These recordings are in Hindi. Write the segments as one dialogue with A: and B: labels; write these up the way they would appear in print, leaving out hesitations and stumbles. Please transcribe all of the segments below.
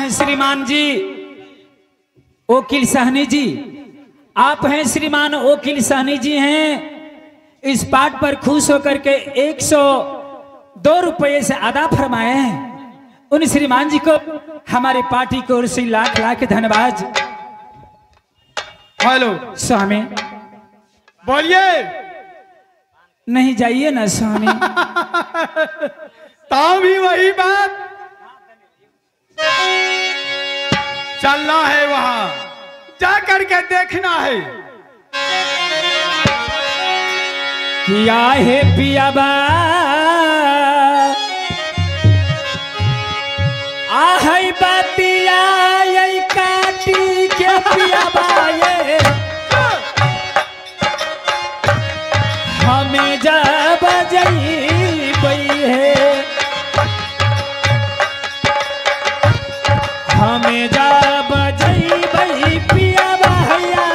A: हैं श्रीमान जी वकील सहनी जी, आप हैं श्रीमान वकील सहनी जी हैं। इस पाठ पर खुश होकर के 102 रुपये से अदा फरमाए हैं। उन श्रीमान जी को हमारी पार्टी की ओर से लाख लाख धन्यवाद।
B: हेलो
A: स्वामी
B: बोलिए।
A: नहीं जाइए ना स्वामी।
B: तो भी वही बात, चलना है वहां जा करके देखना है।
A: किया है पियाबा आहै बातिया यही काटी के पियाबा ये हमें जब जई है हमें जब जई पियाबा हैया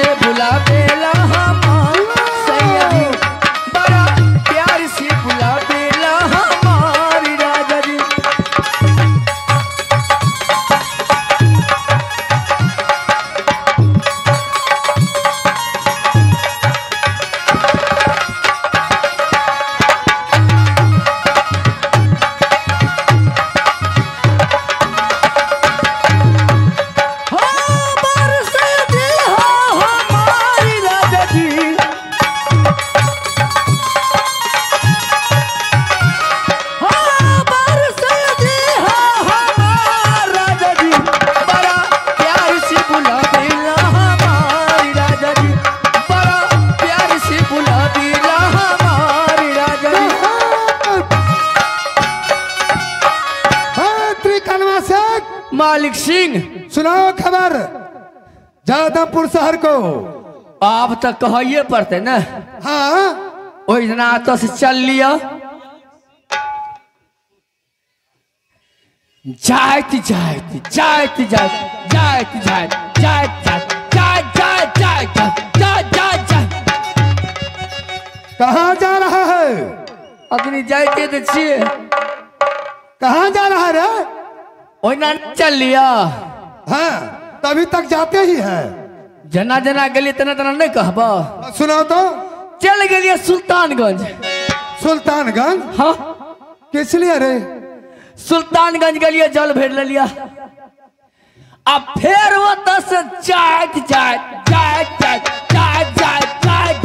C: से बुलावेला हमार सैया जी बड़ा प्यार से बुलावेला हमार राजा जी। मालिक सिंह
D: सुनाओ खबर जादवपुर शहर को।
C: आप तक कहिए पड़ते न।
D: हाँ
C: ओहि जना तो से चल लिया जाइत जाइत जाइत जाइत जाइत जाइत जाइत जाइत जाइत जाइत जाइत जाइत जाइत।
D: कहाँ जा रहा है?
C: अपनी जाइते तो छिए।
D: कहाँ जा रहा है रे?
C: ओहिना चल लिया।
D: हाँ तभी तक जाते ही है।
C: जना जना गली तना तना नहीं कहबा।
D: सुनाओ तो।
C: चल गलिए सुल्तानगंज।
D: सुल्तानगंज?
C: हाँ
D: किस लिए रे?
C: सुल्तानगंज गलिए जल भेज ले लिया। अब फिर वो दस जाइत जाइत जाइत जाइत जाइत जाइत जाइत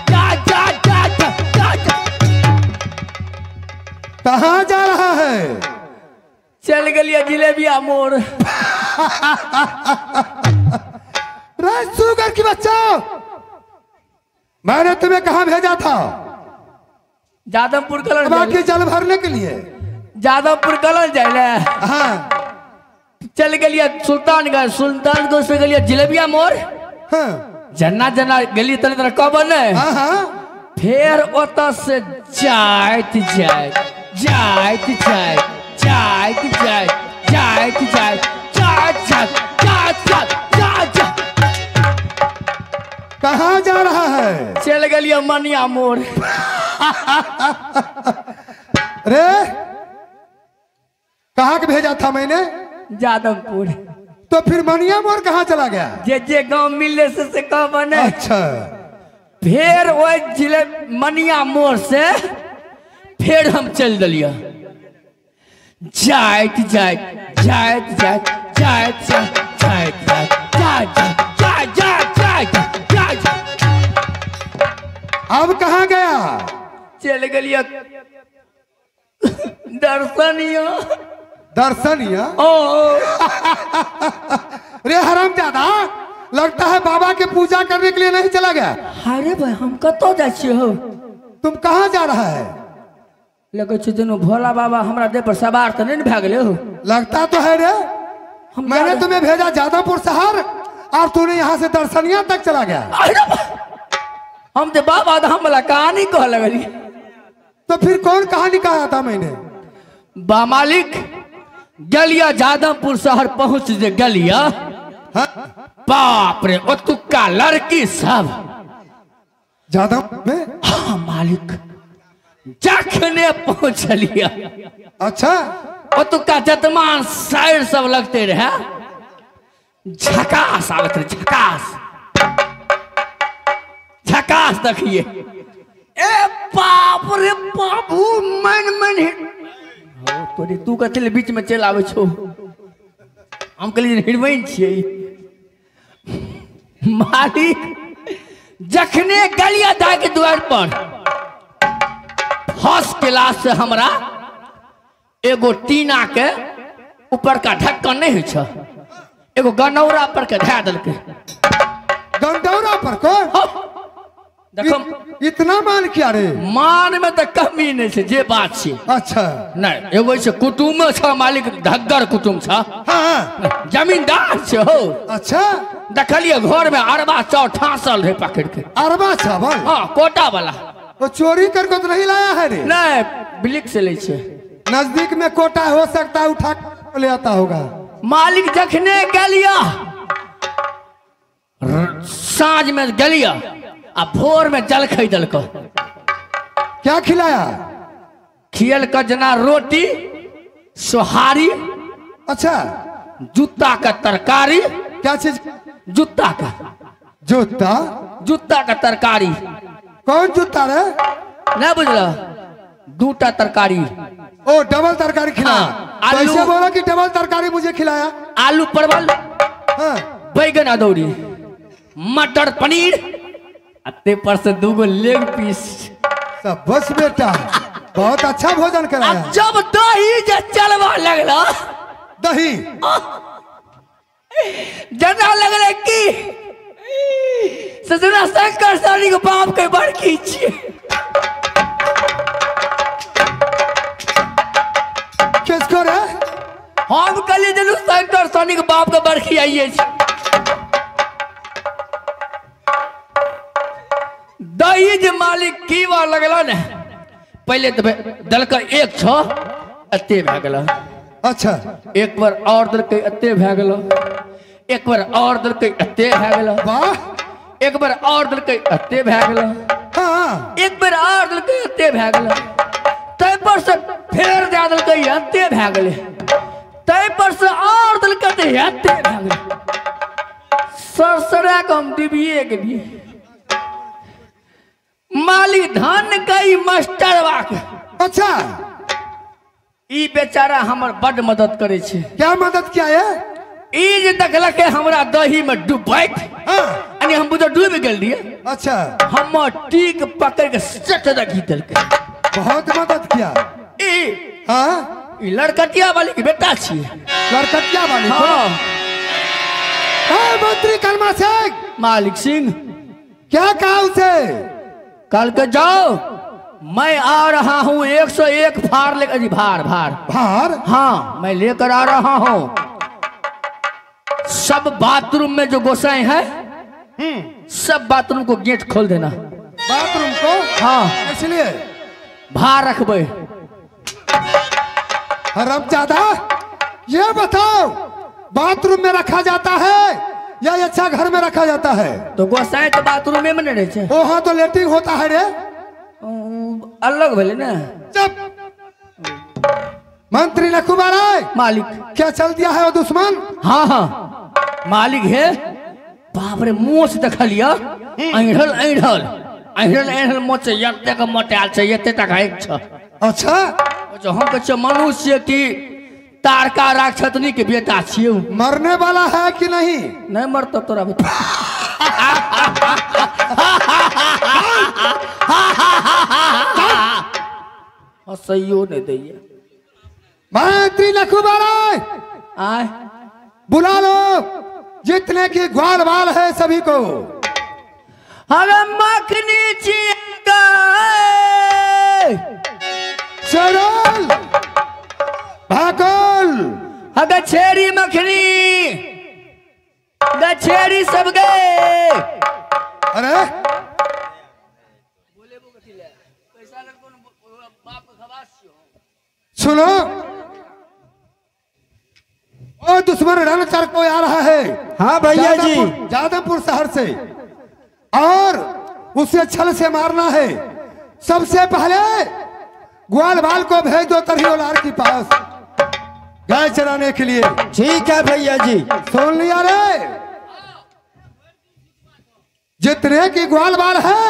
C: जाइत जाइत जाइत जाइत जाइत।
D: कहाँ जा रहा है?
C: चल गलिए जिलेबिया मोड़।
D: शुगर की बच्चा मैंने तुम्हें कहाँ भेजा था?
C: जादवपुर कलर
D: बाकी जल भरने के लिए।
C: जादवपुर कलर जाए।
D: हाँ
C: चल गलिए सुल्तानगंज। सुल्तानगंज से गलिए जिलेबिया मोड़।
D: हाँ
C: जना जना गली तरह तरह कब ने।
D: हाँ हाँ
C: फिर ओत से जाइत जाइत जाइत जाइत जाइत जाइत जाइत जाइत जाइत जाइत जाइत जाइत जाइत।
D: कहाँ जा रहा है?
C: चल गलिए मनिया मोड़।
D: रे कहाँ के भेजा था मैंने?
C: जादवपुर।
D: तो फिर मनिया मोड़ कहाँ चला गया?
C: जे गांव मिलने से कब बने।
D: अच्छा
C: फिर वो जिले मनिया मोड़ से फिर हम चल दिलिया जाइत जाइत जाइत जाइत जाइत जाइत जाइत जाइत जाइत जाइत जाइत जाइत।
D: अब कहाँ गया?
C: चल गलिया दर्शनिया।
D: दर्शनिया?
C: ओ
D: रे हरामजादा लगता है बाबा के पूजा करने के लिए नहीं चला गया।
C: अरे भाई हम कतो जाइए हो?
D: तुम कहाँ जा रहा है?
C: लगे दोनों भोला बाबा हमारा देह पर सवार तो नहीं भाग ले हो?
D: लगता तो है रे। मैंने तुम्हें भेजा जादवपुर शहर और तूने यहाँ से दर्शनिया तक चला गया।
C: हम तो बाबा हम वाला कहानी कह लगली।
D: तो फिर कौन कहानी कहा था मैंने?
C: बा मालिक गलिया जादवपुर शहर पहुंच जे गलिया।
D: हाँ?
C: बाप रे ओतुका लड़की सब
D: जादव में?
C: हाँ मालिक जखने पहुंच लिया।
D: अच्छा
C: ओतुका जतमान साइड सब लगते रहे झकास आवत रहे झकास झकास। देखिए ए बाप रे बाबू मन मन तोरे तू कथी बीच में चल आवे छो? हम कहलिए हिरवैन छियै। मालिक जखने गलिया दा के द्वार पर फर्स्ट क्लास से हमरा एगो टीना के ऊपर का ढक्कन नहीं है एगो गनौरा पर के धा दिल के।
D: गंडौरा पर को?
C: देखो
D: इतना मान किया रे?
C: मान में तो कमी नहीं है जे बात छे।
D: अच्छा
C: नहीं एगो से कुटुम छ मालिक धग्गर कुटुम छ।
D: हाँ
C: जमींदार छे हो।
D: अच्छा
C: देखलिए घर में अरबा चाव ठासल है पकड़ के।
D: अरबा चावल?
C: हाँ कोटा वाला।
D: वो चोरी करके तो नहीं लाया है रे?
C: नहीं बिलिक से ले छे।
D: नजदीक में कोटा हो सकता है उठा ले आता होगा।
C: मालिक जखने गलिया साँझ में गलिया आ भोर में जल खरीदल को
D: क्या खिलाया?
C: खियल का जना रोटी सोहारी
D: अच्छा
C: जूता का तरकारी।
D: क्या चीज?
C: जूता का
D: जूता?
C: जूता का तरकारी।
D: कौन जूता रे?
C: नहीं बुझला? दूटा तरकारी।
D: ओ डबल तरकारी खिलाया।
C: हाँ,
D: तो
C: आलू-
D: ऐसे बोला कि डबल तरकारी मुझे खिलाया।
C: आलू परवल
D: हाँ।
C: बैगन अदौरी मटर पनीर अत्ते पर से 2 लेग पीस।
D: सब बस बेटा बहुत अच्छा भोजन
C: अब
D: कराया।
C: जब दही जे चलवा लगला
D: दही
C: जना लगले की सजना शंकर सानी के बाप के बड़की छिए।
D: किसको रे?
C: हम कली दिलू शंकर सानी के बाप के बड़की आइए छी। दही जे मालिक की बार लगला ने पहले तो दल का 1-6 अत्ते भए गेल।
D: अच्छा
C: एक बार और दल के अत्ते भए गेल। एक बार और दल के अत्ते भए गेल।
D: वाह।
C: एक बार और दल के अत्ते भए गेल।
D: हाँ
C: एक बार और दल के अत्ते भए गेल। तै पर से फेर दे दल के अत्ते भए गेल। तै पर से और दल के अत्ते भए गेल। सरसरा के हम दिबिए गेलिए। मालिक धन कई मास्टर वाक।
D: अच्छा
C: ई बेचारा हमर बड़ मदद करे छे।
D: क्या मदद किया है?
C: ई जे देखलक हमरा दही में डूबैत
D: हाँ।
C: यानी हम बुझो डूब गेल रहिए।
D: अच्छा
C: हम टीक पकड़ के सट रखी देलकै।
D: बहुत मदद किया।
C: ई
D: हाँ
C: ई लड़कटिया वाली के बेटा छिए।
D: लड़कटिया वाली को?
C: हाँ
D: हाँ, मंत्री कलमा सिंह
C: मालिक सिंह
D: क्या कहा उसे?
C: कल के जाओ मैं आ रहा हूँ 101 फार लेकर जी भार भार
D: भार?
C: हाँ मैं लेकर आ रहा हूँ। सब बाथरूम में जो गोसाई है सब बाथरूम को गेट खोल देना।
D: बाथरूम को?
C: हाँ
D: इसलिए
C: भार रखबे।
D: हरामजादा ये बताओ बाथरूम में रखा जाता है या अच्छा घर में रखा जाता है?
C: तो गोसाई तो बाथरूम में नहीं रहे छे।
D: वहाँ तो लेटिंग होता है रे।
C: अलग भेले ना।
D: जब मंत्री नकुबा राय
C: मालिक
D: क्या चल दिया है वो दुश्मन?
C: हाँ हाँ मालिक है। बाप रे मोच देखलिया ऐढ़ल ऐढ़ल ऐढ़ल ऐढ़ल मोच यत्ते का मोटाल छै यत्ते तक हाइट छ।
D: अच्छा
C: जो हम कहे मनुष्य की तारका राक्षसनी के बेटा छिए।
D: मरने वाला है कि नहीं?
C: नहीं मरतो तोरा बेटा। हंसइयो नहीं दैया।
D: मंत्री नकुबा राय
C: आय
D: बुला लो जितने की ग्वाल बाल है सभी को।
C: हमें मखनी चाहिए।
D: चल भागल
C: गछेरी मखनी गछेरी सब गए।
D: अरे सुनो ओ दुश्मन रण कर को आ रहा है।
E: हाँ भैया जी।
D: जादवपुर शहर से और उसे छल से मारना है। सबसे पहले ग्वाल बाल को भेज दो तरहीलार के पास गाय चराने के लिए।
E: ठीक है भैया जी।
D: सुन लिया रे? जितने की ग्वाल बाल है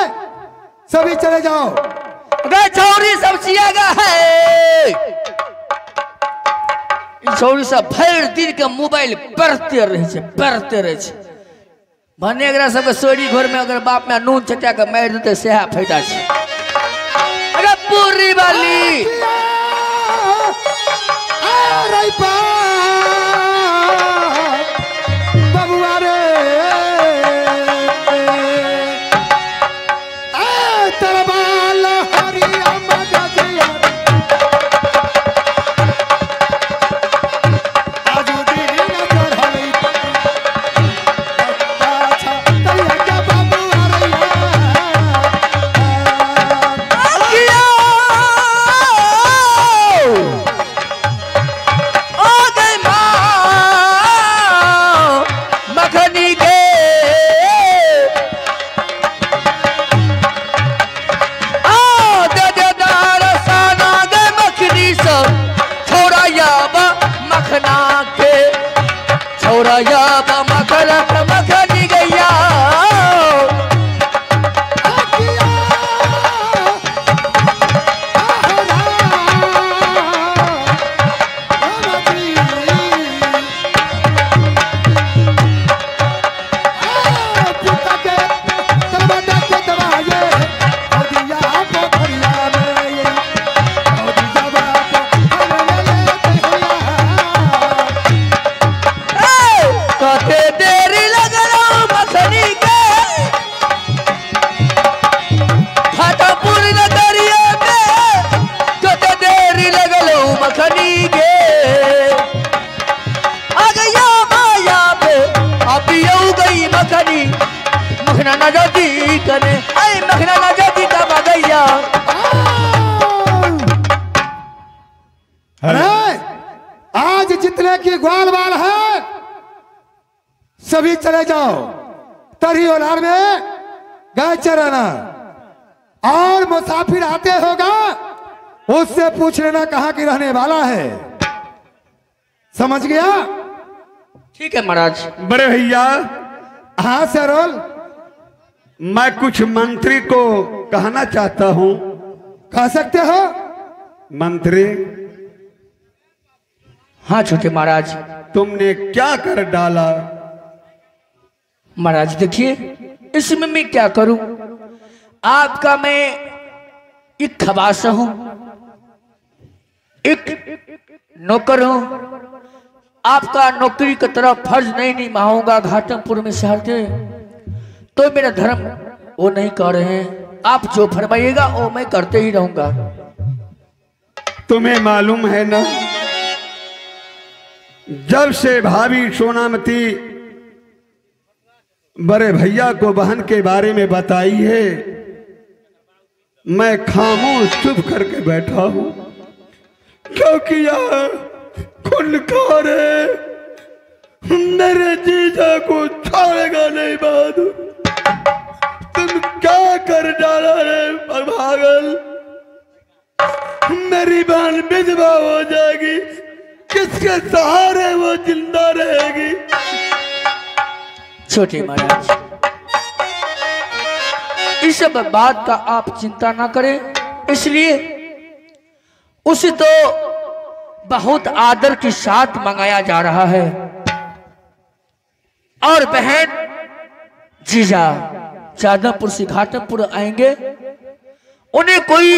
D: सभी चले जाओ।
C: गछौरी सब चियागा है। छौरी सब भर दिन के मोबाइल पढ़ते रहे छे। भने एकरा सबके सोरी घर में अगर बाप में नून छटा के मार देते सेहा फायदा छे। अरे पूरी वाली
D: अरे बबुआ रे तरबाल हरिया मगजिया आजू दिन चढ़ई अच्छा तैया के बबुआ रे
C: मोरा या मखन मखनी गैया मखना नजदी कने आई मखना नजदी का बगैया।
D: अरे आज जितने की ग्वाल बाल है सभी चले जाओ तरी ओलार में गाय चराना, और मुसाफिर आते होगा उससे पूछ लेना कहाँ की रहने वाला है, समझ गया?
C: ठीक है महाराज।
B: बड़े भैया
D: हाँ सरोल,
B: मैं कुछ मंत्री को कहना चाहता हूँ।
D: कह सकते हो
B: मंत्री,
C: हाँ छोटे महाराज।
B: तुमने क्या कर डाला?
C: महाराज देखिए इसमें मैं क्या करूं, आपका मैं एक खबासा हूं, एक नौकर हूं, आपका नौकरी की तरफ फर्ज नहीं निभाऊंगा घाटमपुर में शहर के, तो मेरा धर्म वो नहीं कर रहे हैं। आप जो फरमाइएगा वो मैं करते ही रहूंगा।
B: तुम्हें मालूम है ना, जब से भाभी सोनामती बड़े भैया को बहन के बारे में बताई है, मैं खामोश चुप करके बैठा हूं, क्योंकि यार खुनकार है, मेरे जीजा को छोड़ेगा नहीं। बहादुर तुम क्या कर डाला रे पागल, मेरी बहन विधवा हो जाएगी, किसके सहारे वो जिंदा रहेगी?
C: छोटे महाराज इस सब बात का आप चिंता ना करें, इसलिए उसे तो बहुत आदर के साथ मंगाया जा रहा है, और बहन जीजा जादवपुर से घाटमपुर आएंगे, उन्हें कोई